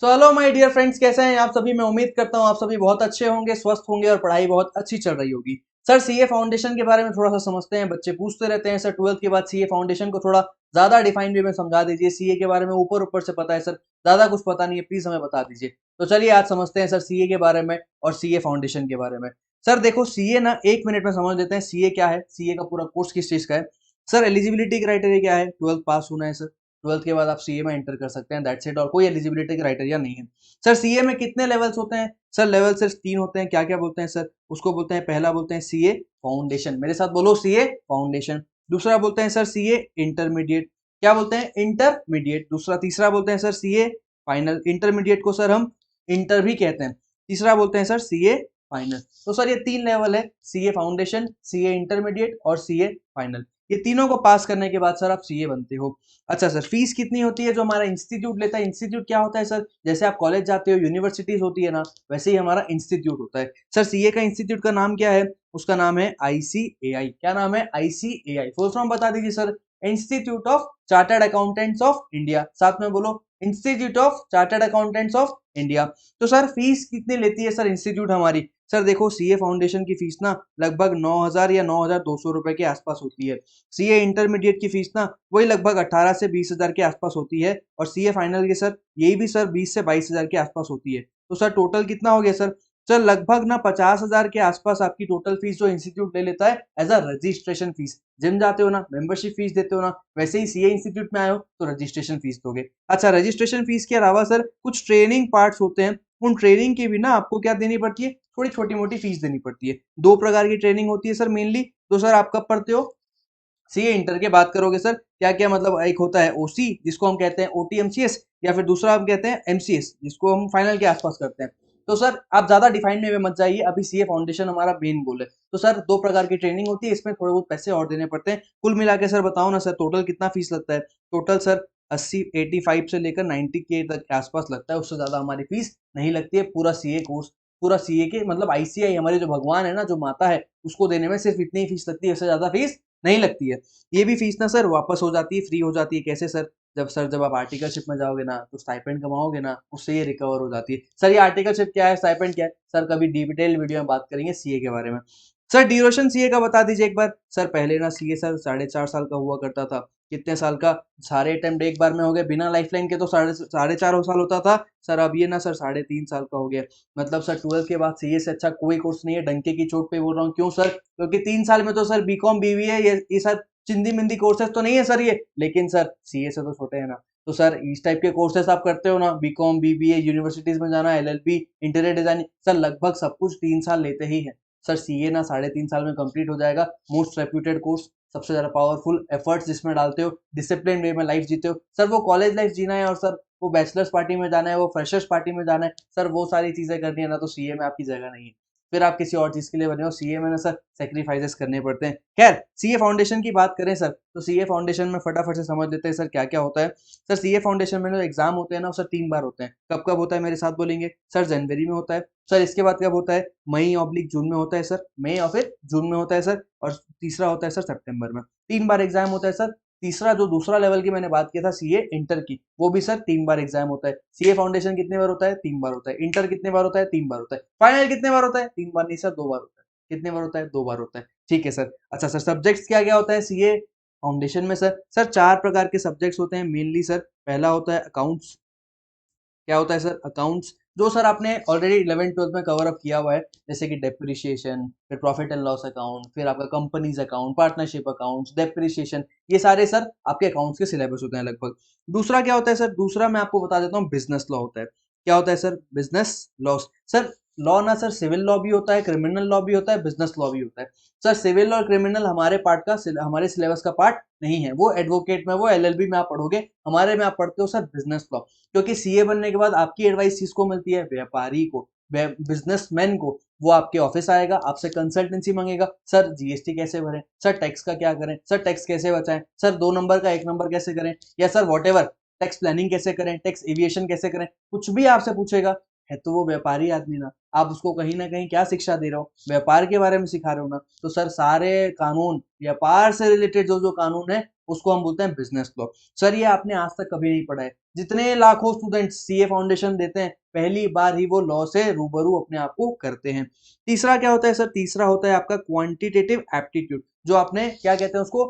So hello my dear friends, कैसे हैं आप सभी। मैं उम्मीद करता हूं आप सभी बहुत अच्छे होंगे, स्वस्थ होंगे और पढ़ाई बहुत अच्छी चल रही होगी। सर सीए फाउंडेशन के बारे में थोड़ा सा समझते हैं। बच्चे पूछते रहते हैं सर 12th के बाद सीए फाउंडेशन को थोड़ा ज्यादा डिफाइन वे में समझा दीजिए। सीए के बारे में ऊपर ऊपर से पता है सर, ज्यादा कुछ पता नहीं है, प्लीज हमें बता दीजिए। तो चलिए आज समझते हैं सर सीए के बारे में और सीए फाउंडेशन के बारे में। सर देखो सीए ना, एक मिनट में समझ लेते हैं सीए क्या है, सीए का पूरा कोर्स किस चीज का है। सर एलिजिबिलिटी क्राइटेरिया क्या है, 12th पास होना है सर। 12th के बाद आप सीए में एंटर कर सकते हैं, दैट्स इट। और कोई एलिजिबिलिटी क्राइटेरिया नहीं है। सर सीए में कितने लेवल्स होते हैं। सर लेवल सिर्फ 3 होते हैं। क्या क्या बोलते हैं सर, उसको बोलते हैं, पहला बोलते हैं सीए फाउंडेशन, मेरे साथ बोलो सीए फाउंडेशन। दूसरा बोलते हैं सर सीए इंटरमीडिएट, क्या बोलते हैं, इंटरमीडिएट। दूसरा तीसरा बोलते हैं सर सीए फाइनल। इंटरमीडिएट को सर हम इंटर भी कहते हैं। तीसरा बोलते हैं सर सीए फाइनल। तो सर ये 3 लेवल है, सीए फाउंडेशन, सीए इंटरमीडिएट और सीए फाइनल। ये तीनों को पास करने के बाद सर आप सीए बनते हो। अच्छा सर फीस कितनी होती है जो हमारा इंस्टीट्यूट लेता है। इंस्टीट्यूट क्या होता है सर, जैसे आप कॉलेज जाते हो, यूनिवर्सिटीज होती है ना, वैसे ही हमारा इंस्टीट्यूट होता है। सर सीए का इंस्टीट्यूट का नाम क्या है, उसका नाम है आईसीएआई। क्या नाम है, आईसीएआई। फुल फॉर्म बता दीजिए sir, institute of chartered accountants of India. साथ में बोलो, institute of chartered accountants of India. तो सर फीस कितनी लेती है सर इंस्टीट्यूट हमारी। सर देखो सीए फाउंडेशन की फीस ना लगभग 9,000 या 9,200 रुपए के आसपास होती है। सीए इंटरमीडिएट की फीस ना वही लगभग 18 से 20,000 के आसपास होती है। और सीए फाइनल के सर यही भी सर 20 से 22,000 के आसपास होती है। तो सर टोटल कितना हो गया सर, सर लगभग ना 50,000 के आसपास आपकी टोटल फीस जो इंस्टीट्यूट ले लेता है as a registration fees. Gym जाते हो ना, मेंबरशिप फीस देते हो ना, वैसे ही सीए इंस्टीट्यूट में आए हो तो रजिस्ट्रेशन फीस दोगे। अच्छा रजिस्ट्रेशन फीस के अलावा सर कुछ ट्रेनिंग पार्ट्स होते हैं, उन ट्रेनिंग की भी ना आपको क्या देनी पड़ती है, थोड़ी छोटी मोटी फीस देनी पड़ती है। 2 प्रकार की ट्रेनिंग होती है सर मेनली। तो सर आप कब पढ़ते हो, सीए इंटर के बात करोगे सर, क्या क्या मतलब, एक होता है ओसी जिसको हम कहते हैं ओटीएमसीएस, या फिर दूसरा हम कहते हैं एमसीएस जिसको हम फाइनल के आसपास करते हैं। तो सर आप ज्यादा डिफाइन में मत जाइए, अभी सीए फाउंडेशन हमारा मेन गोल है। तो सर 2 प्रकार की ट्रेनिंग होती है, इसमें थोड़े बहुत पैसे और देने पड़ते हैं। कुल मिला के सर बताओ ना सर, टोटल कितना फीस लगता है। टोटल सर 85 से लेकर 90 के तक के आसपास लगता है, उससे ज्यादा हमारी फीस नहीं लगती है। पूरा सीए कोर्स, पूरा सीए के मतलब आईसीआई हमारे जो भगवान है ना, जो माता है, उसको देने में सिर्फ इतनी ही फीस लगती है, उससे ज्यादा फीस नहीं लगती है। ये भी फीस ना सर वापस हो जाती है, फ्री हो जाती है। कैसे सर, जब आप आर्टिकलशिप में जाओगे ना तो स्टाइपेंड कमाओगे ना, उससे ये रिकवर हो जाती है। सर ये आर्टिकलशिप क्या है, स्टाइपेंड क्या है, सर कभी डिटेल वीडियो में बात करेंगे सीए के बारे में। सर ड्यूरेशन सीए का बता दीजिए एक बार। सर पहले ना सीए सर 4.5 साल का हुआ करता था। कितने साल का, सारे अटेम्प्ट एक बार में हो गए बिना लाइफलाइन के, तो साढ़े 4 साल होता था। सर अब ये ना सर 3.5 साल का हो गया। मतलब सर 12th के बाद सीए से अच्छा कोई कोर्स नहीं है, डंके की चोट पे बोल रहा हूँ। क्यों सर, क्योंकि 3 साल में तो सर बीकॉम बीबीए ये सर चिंदी मिंदी कोर्सेज तो नहीं है सर ये, लेकिन सर सीए से तो छोटे हैं ना। तो सर इस टाइप के कोर्सेज आप करते हो ना, बीकॉम बीबीए, यूनिवर्सिटीज में जाना, एलएलबी, इंटीरियर डिजाइनिंग, सर लगभग सब कुछ 3 साल लेते ही है। सर सीए ना 3.5 साल में कंप्लीट हो जाएगा। मोस्ट रेप्यूटेड कोर्स, सबसे ज्यादा पावरफुल एफर्ट्स जिसमें डालते हो, डिसिप्लिन वे में लाइफ जीते हो। सर वो कॉलेज लाइफ जीना है, और सर वो बैचलर्स पार्टी में जाना है, वो फ्रेशर्स पार्टी में जाना है, सर वो सारी चीजें करनी है ना, तो सीए में आपकी जगह नहीं है। फिर आप किसी और चीज के लिए बने हो। सीए में ना सर सेक्रीफाइसेस करने पड़ते हैं। खैर सीए फाउंडेशन की बात करें सर, तो सीए फाउंडेशन में फटाफट से समझ लेते हैं सर क्या क्या होता है। सर सीए फाउंडेशन में जो एग्जाम होते हैं ना, वो सर 3 बार होते हैं। कब कब होता है मेरे साथ बोलेंगे। सर जनवरी में होता है। सर इसके बाद कब होता है, मई ऑब्लिक जून में होता है सर, मई और फिर जून में होता है सर। और तीसरा होता है सर सितंबर में। 3 बार एग्जाम होता है सर। तीसरा जो दूसरा लेवल की मैंने बात किया था सीए इंटर की, वो भी सर 3 बार एग्जाम होता है। सीए फाउंडेशन कितने बार होता है, 3 बार होता है। इंटर कितने बार होता है, 3 बार होता है। फाइनल कितने बार होता है, 3 बार नहीं सर, 2 बार होता है। कितने बार होता है, 2 बार होता है। ठीक है सर। अच्छा सर सब्जेक्ट्स क्या क्या होता है सीए फाउंडेशन में। सर 4 प्रकार के सब्जेक्ट्स होते हैं मेनली सर। पहला होता है अकाउंट्स। क्या होता है सर, अकाउंट्स, जो सर आपने ऑलरेडी 11th 12th में कवर अप किया हुआ है, जैसे कि डेप्रिशिएशन, फिर प्रॉफिट एंड लॉस अकाउंट, फिर आपका companies account, partnership accounts, depreciation, ये सारे सर आपके अकाउंट्स के सिलेबस होते हैं लगभग। दूसरा क्या होता है सर, दूसरा मैं आपको बता देता हूँ, बिजनेस लॉ होता है। क्या होता है sir, business loss. Sir law ना सर सिविल लॉ भी होता है, क्रिमिनल लॉ भी होता है, बिजनेस लॉ भी होता है। सर सिविल और क्रिमिनल हमारे पार्ट का, हमारे सिलेबस का पार्ट नहीं है, वो एडवोकेट में, वो एलएलबी में आप पढ़ोगे। हमारे में आप पढ़ते हो सर बिजनेस लॉ। क्योंकि सीए बनने के बाद आपकी एडवाइस किसको मिलती है, व्यापारी को, बिजनेसमैन को। वो आपके ऑफिस आएगा, आपसे कंसल्टेंसी मांगेगा, सर जीएसटी कैसे भरें, सर टैक्स का क्या करें, सर टैक्स कैसे बचाएं, सर 2 नंबर का 1 नंबर कैसे करें, या सर वॉट टैक्स प्लानिंग कैसे करें, टैक्स एविएशन कैसे करें, कुछ भी आपसे पूछेगा। है तो वो व्यापारी आदमी ना, आप उसको कहीं ना कहीं क्या शिक्षा दे रहे हो, व्यापार के बारे में सिखा रहे हो ना। तो सर सारे कानून, व्यापार से रिलेटेड जो जो कानून है, उसको हम बोलते हैं बिजनेस लॉ। सर ये आपने आज तक कभी नहीं पढ़ा है। जितने लाखों स्टूडेंट्स सीए फाउंडेशन देते हैं, पहली बार ही वो लॉ से रूबरू अपने आप को करते हैं। तीसरा क्या होता है सर? तीसरा होता है आपका क्वांटिटेटिव एप्टीट्यूड, जो आपने क्या कहते हैं उसको,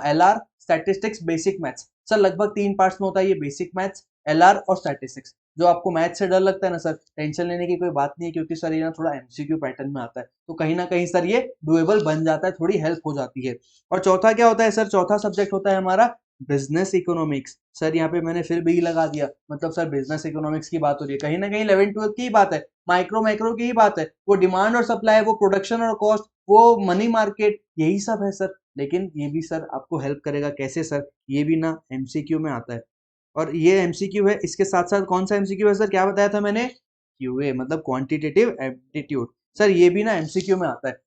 LR, statistics, basic maths. Sir लगभग 3 पार्ट्स में होता है ये, बेसिक मैथ्स, एलआर और स्टैटिस्टिक्स। जो आपको मैथ से डर लगता है ना सर, टेंशन लेने की कोई बात नहीं है, क्योंकि सर ये ना थोड़ा एमसीक्यू पैटर्न में आता है, तो कहीं ना कहीं सर ये डुएबल बन जाता है, थोड़ी हेल्प हो जाती है। और चौथा क्या होता है सर? चौथा सब्जेक्ट होता है हमारा बिजनेस इकोनॉमिक्स। सर यहाँ पे मैंने फिर बी लगा दिया, मतलब सर बिजनेस इकोनॉमिक्स की बात हो रही है, कहीं ना कहीं 11th-12th की ही बात है, माइक्रो मैक्रो की ही बात है, वो डिमांड और सप्लाई, वो प्रोडक्शन और कॉस्ट, वो मनी मार्केट, यही सब है सर। लेकिन ये भी सर आपको हेल्प करेगा, कैसे सर? ये भी ना एमसीक्यू में आता है, और ये एमसीक्यू है, इसके साथ साथ कौन सा एमसीक्यू है सर? क्या बताया था मैंने? क्यूए, मतलब क्वांटिटेटिव एप्टीट्यूड। सर ये भी ना एमसीक्यू में आता है।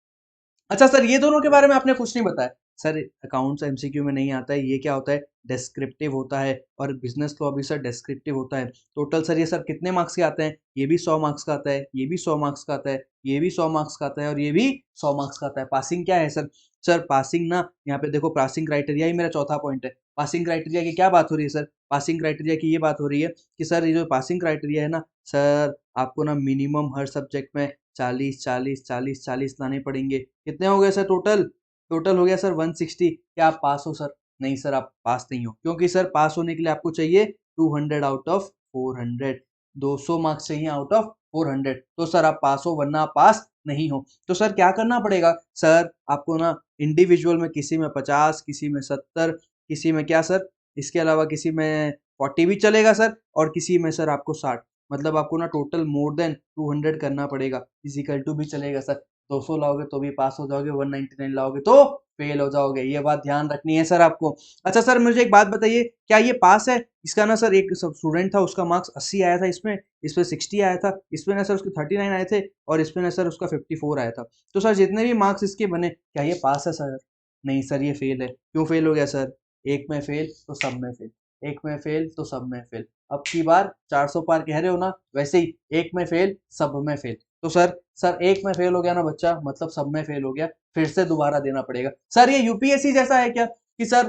अच्छा सर, ये दोनों के बारे में आपने कुछ नहीं बताया। सर अकाउंट्स एमसीक्यू में नहीं आता है, ये क्या होता है? डिस्क्रिप्टिव होता है, और बिजनेस लॉ भी सर डिस्क्रिप्टिव होता है। टोटल सर ये सर कितने मार्क्स के आते हैं? ये भी 100 मार्क्स का आता है, ये भी 100 मार्क्स का आता है, ये भी 100 मार्क्स का आता है, और ये भी 100 मार्क्स का आता है। पासिंग क्या है सर? सर पासिंग ना, यहाँ पे देखो, पासिंग क्राइटेरिया ही मेरा चौथा पॉइंट है। पासिंग क्राइटेरिया की क्या बात हो रही है सर? पासिंग क्राइटेरिया की ये बात हो रही है कि सर ये जो पासिंग क्राइटेरिया है ना सर, आपको ना मिनिमम हर सब्जेक्ट में 40 लाने पड़ेंगे। कितने हो गए सर टोटल? टोटल हो गया सर 160। क्या आप पास हो सर? नहीं सर, आप पास नहीं हो, क्योंकि सर पास होने के लिए आपको चाहिए 200 आउट ऑफ 400, 200 मार्क्स चाहिए आउट ऑफ 400, तो सर आप पास हो, वरना आप पास नहीं हो। तो सर क्या करना पड़ेगा सर? आपको ना इंडिविजुअल में, किसी में 50, किसी में 70, किसी में क्या सर, इसके अलावा किसी में 40 भी चलेगा सर, और किसी में सर आपको 60, मतलब आपको ना टोटल मोर देन 200 करना पड़ेगा। फिजिकल टू भी चलेगा सर, 200 लाओगे तो भी पास हो जाओगे, 199 लाओगे तो फेल हो जाओगे, ये बात ध्यान रखनी है सर आपको। अच्छा सर, मुझे एक बात बताइए, क्या ये पास है? इसका ना सर एक स्टूडेंट था, उसका मार्क्स 80 आया था, इसमें 60 आया था, इसमें ना सर उसके 39 आए थे, और इसमें ना सर उसका 54 आया था। तो सर जितने भी मार्क्स इसके बने, क्या ये पास है सर? नहीं सर, ये फेल है। क्यों फेल हो गया सर? एक में फेल तो सब में फेल, एक में फेल तो सब में फेल। अब की बार 400 पार कह रहे हो ना, वैसे ही एक में फेल सब में फेल। तो सर एक में फेल हो गया ना बच्चा, मतलब सब में फेल हो गया, फिर से दोबारा देना पड़ेगा। सर ये यूपीएससी जैसा है क्या कि सर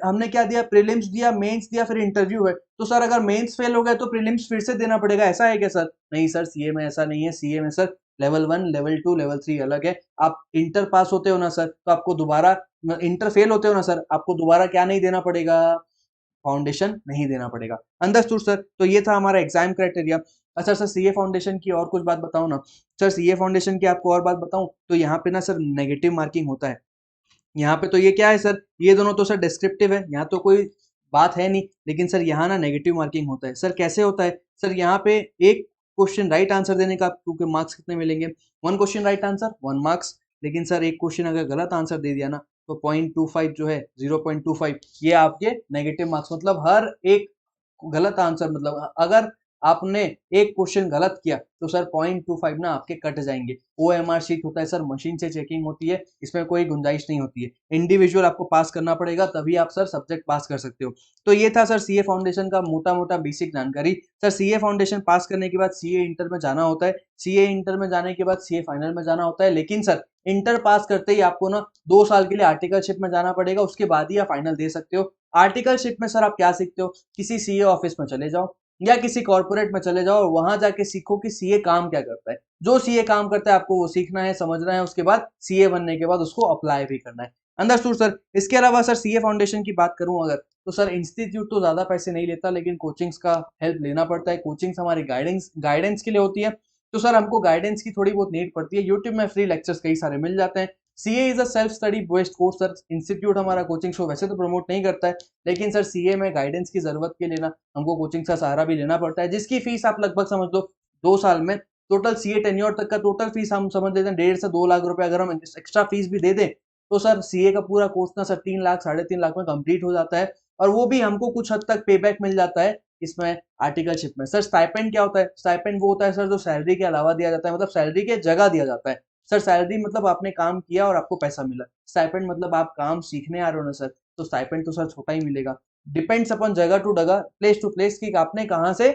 हमने क्या दिया, प्रीलिम्स दिया, मेंस दिया, फिर इंटरव्यू है, तो सर अगर मेंस फेल हो गए तो प्रीलिम्स फिर से देना पड़ेगा, ऐसा है क्या सर? नहीं सर, सीए में ऐसा नहीं है। सीए में सर लेवल 1, लेवल 2, लेवल 3 अलग है। आप इंटर पास होते हो ना सर, तो आपको दोबारा, इंटर फेल होते हो ना सर, आपको दोबारा क्या नहीं देना पड़ेगा? फाउंडेशन नहीं देना पड़ेगा। Understood sir? तो ये था हमारा एग्जाम क्राइटेरिया। अच्छा सर, सीए फाउंडेशन की और कुछ बात बताऊं ना? सर सीए फाउंडेशन की आपको और बात बताऊं तो यहाँ पे ना सर नेगेटिव मार्किंग होता है। यहाँ पे तो ये क्या है सर, ये दोनों तो सर डिस्क्रिप्टिव है, यहाँ तो कोई बात है नहीं, लेकिन सर यहाँ ना नेगेटिव मार्किंग होता है। सर कैसे होता है? सर यहाँ पे एक क्वेश्चन राइट आंसर देने का आपको मार्क्स कितने मिलेंगे? 1 क्वेश्चन राइट आंसर 1 मार्क्स। लेकिन सर एक क्वेश्चन अगर गलत आंसर दे दिया ना, तो 0.25 जो है, 0.25, ये आपके नेगेटिव मार्क्स, मतलब हर एक गलत आंसर, मतलब अगर आपने एक क्वेश्चन गलत किया तो सर 0.25 ना आपके कट जाएंगे। ओएमआर शीट होता है सर, मशीन से चेकिंग होती है, इसमें कोई गुंजाइश नहीं होती है। इंडिविजुअल आपको पास करना पड़ेगा, तभी आप सर सब्जेक्ट पास कर सकते हो। तो ये था सर सीए फाउंडेशन का मोटा मोटा बेसिक जानकारी। सर सीए फाउंडेशन पास करने के बाद सीए इंटर में जाना होता है, सीए इंटर में जाने के बाद सीए फाइनल में जाना होता है, लेकिन सर इंटर पास करते ही आपको ना 2 साल के लिए आर्टिकलशिप में जाना पड़ेगा, उसके बाद ही आप फाइनल दे सकते हो। आर्टिकलशिप में सर आप क्या सीखते हो? किसी सीए ऑफिस में चले जाओ, या किसी कॉर्पोरेट में चले जाओ, और वहां जाके सीखो कि सीए काम क्या करता है। जो सीए काम करता है आपको वो सीखना है, समझना है, उसके बाद सीए बनने के बाद उसको अप्लाई भी करना है। Understood sir? इसके अलावा सर सीए फाउंडेशन की बात करूं अगर, तो सर इंस्टीट्यूट तो ज्यादा पैसे नहीं लेता, लेकिन कोचिंग्स का हेल्प लेना पड़ता है। कोचिंग्स हमारी गाइडेंस गाइडेंस के लिए होती है, तो सर हमको गाइडेंस की थोड़ी बहुत नीड पड़ती है। यूट्यूब में फ्री लेक्चर्स कई सारे मिल जाते हैं। CA is a self study based course sir. Institute हमारा कोचिंग शो वैसे तो प्रमोट नहीं करता है, लेकिन सर सीए में गाइडेंस की जरूरत के लिए ना हमको कोचिंग का सहारा भी लेना पड़ता है, जिसकी फीस आप लगभग समझ लो 2 साल में, टोटल सीए टेन्योर तक का टोटल फीस हम समझ लेते हैं 1.5 से 2 लाख रुपए। अगर हम एक्स्ट्रा फीस भी दे दें तो सर सीए का पूरा कोर्स ना सर 3 लाख, 3.5 लाख में कंप्लीट हो जाता है, और वो भी हमको कुछ हद तक पे बैक मिल जाता है इसमें आर्टिकलशिप में। सर स्टाइपेंड क्या होता है? स्टाइपेंड वो होता है सर जो सैलरी के अलावा दिया जाता है, मतलब सैलरी के जगह दिया जाता है। सर सैलरी मतलब आपने काम किया और आपको पैसा मिला, स्टाइपेंड मतलब आप काम सीखने आ रहे हो ना सर, तो स्टाइपेंड तो सर छोटा ही मिलेगा। डिपेंड्स अपॉन जगह टू जगह, प्लेस टू प्लेस, की आपने कहाँ से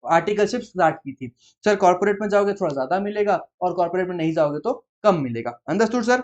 आर्टिकलशिप स्टार्ट की थी। सर कॉर्पोरेट में जाओगे थोड़ा ज्यादा मिलेगा, और कॉर्पोरेट में नहीं जाओगे तो कम मिलेगा। Understood sir?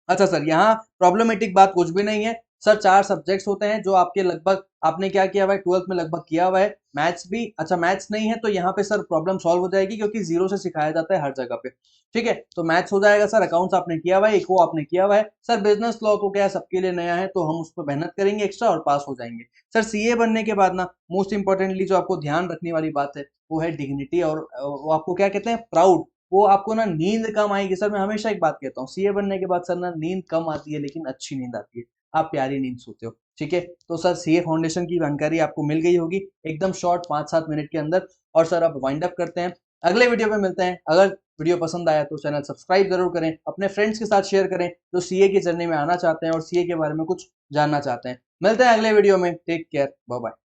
अच्छा सर, यहाँ प्रॉब्लमेटिक बात कुछ भी नहीं है। सर 4 सब्जेक्ट्स होते हैं जो आपके लगभग आपने क्या किया हुआ है 12th में लगभग किया हुआ है। मैथ्स भी अच्छा मैथ्स नहीं है तो यहाँ पे सर प्रॉब्लम सॉल्व हो जाएगी क्योंकि जीरो से सिखाया जाता है हर जगह पे। ठीक है, तो मैथ्स हो जाएगा सर, अकाउंट्स आपने किया हुआ है, इको आपने किया हुआ है। सर बिजनेस लॉ को क्या है सबके लिए नया है तो हम उस पर मेहनत करेंगे एक्स्ट्रा और पास हो जाएंगे। सर सीए बनने के बाद ना मोस्ट इंपॉर्टेंटली जो आपको ध्यान रखने वाली बात है वो है डिग्निटी और वो आपको क्या कहते हैं प्राउड। वो आपको ना नींद कम आएगी। सर मैं हमेशा एक बात कहता हूँ सीए बनने के बाद सर ना नींद कम आती है लेकिन अच्छी नींद आती है। आप प्यारी नींद सोते हो। ठीक है, तो सर सीए फाउंडेशन की जानकारी आपको मिल गई होगी एकदम शॉर्ट 5-7 मिनट के अंदर। और सर अब वाइंड अप करते हैं, अगले वीडियो में मिलते हैं। अगर वीडियो पसंद आया तो चैनल सब्सक्राइब जरूर करें, अपने फ्रेंड्स के साथ शेयर करें जो सीए की जर्नी में आना चाहते हैं और सीए के बारे में कुछ जानना चाहते हैं। मिलते हैं अगले वीडियो में, टेक केयर, बाय बाय।